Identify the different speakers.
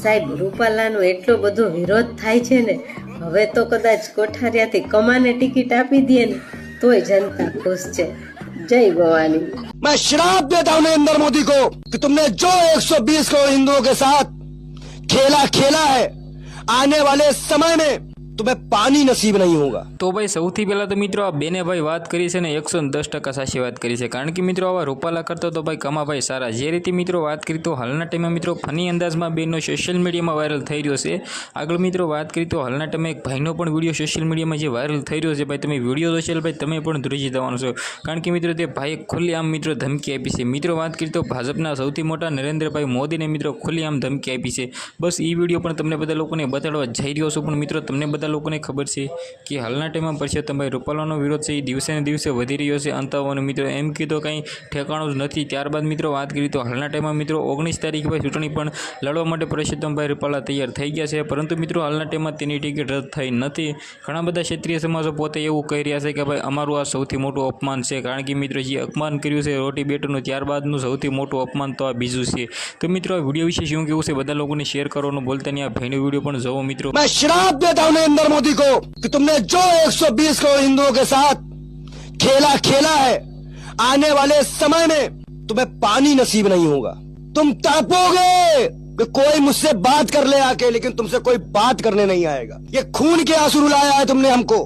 Speaker 1: સાહેબ રૂપાલાનો એટલો બધો વિરોધ થાય છે ને, હવે તો કદાચ કોઠારિયાથી કમાને ટિકિટ આપી દે ને તોય જનતા ખુશ છે। જય ભવાની।
Speaker 2: मैं श्राप देता हूं नरेंद्र मोदी को कि तुमने जो 120 करोड़ हिंदुओं के साथ खेला है, आने वाले समय में तुम्हें पानी नसीब नहीं होगा।
Speaker 3: तो भाई સૌથી પહેલા તો મિત્રો આ બેને ભાઈ વાત કરી છે ને 110% સાચી વાત કરી છે, કારણ કે મિત્રો આવા રૂપાલા કરતો તો ભાઈ કમાભાઈ સારા। જે રીતે મિત્રો વાત કરી તો હાલના ટાઈમમાં મિત્રો ફની અંદાજમાં બેનનો સોશિયલ મીડિયામાં વાયરલ થઈ રહ્યો છે। આગળ મિત્રો વાત કરી તો હાલના ટાઈમે એક ભાઈનો પણ વિડીયો સોશિયલ મીડિયામાં જે વાયરલ થઈ રહ્યો છે, ભાઈ તમે વિડીયો જોશો ભાઈ તમે પણ ધ્રુજી જવાનો છો, કારણ કે મિત્રો તે ભાઈએ ખુલ્લી આમ મિત્રો ધમકી આપી છે। મિત્રો વાત કરી તો ભાજપના સૌથી મોટા નરેન્દ્રભાઈ મોદીને મિત્રો ખુલ્લી આમ ધમકી આપી છે। બસ એ વિડીયો પણ તમને બધા લોકોને બતાડવા જઈ રહ્યો છું, પણ મિત્રો તમને બધા લોકોને ખબર છે કે હાલના ટાઈમમાં પરસોત્તમભાઈ રૂપાલાનો વિરોધ છે એ દિવસે ને દિવસે વધી રહ્યો છે। અંતાવાનો મિત્રો એમ કીધો કંઈ ઠેકાણું જ નથી। ત્યારબાદ મિત્રો વાત કરી તો હાલના ટાઈમમાં મિત્રો 19 તારીખે ભાઈ ચૂંટણી પણ લડવા માટે પરસોત્તમભાઈ રૂપાલા તૈયાર થઈ ગયા છે, પરંતુ મિત્રો હાલના ટાઈમમાં તેની ટિકિટ રદ થઈ નથી। ઘણા બધા ક્ષત્રિય સમાજો પોતે એવું કહી રહ્યા છે કે ભાઈ અમારું આ સૌથી મોટું અપમાન છે, કારણ કે મિત્રો જે અપમાન કર્યું છે રોટી બેટનું, ત્યારબાદનું સૌથી મોટું અપમાન તો આ બીજું છે। તો મિત્રો આ વિડીયો વિશે શું કેવું છે બધા લોકોને શેર કરવાનું ભૂલતા નહીં। આ ભાઈનો વિડીયો પણ જોવો મિત્રો।
Speaker 2: मैं श्राप देता हूं नरेंद्र मोदी को कि तुमने जो 120 करोड़ हिंदुओं के साथ खेला है, आने वाले समय में तुम्हें पानी नसीब नहीं होगा। तुम तड़पोगे कि कोई मुझसे बात कर ले आके, लेकिन तुमसे कोई बात करने नहीं आएगा। ये खून के आंसू रुलाया है तुमने हमको।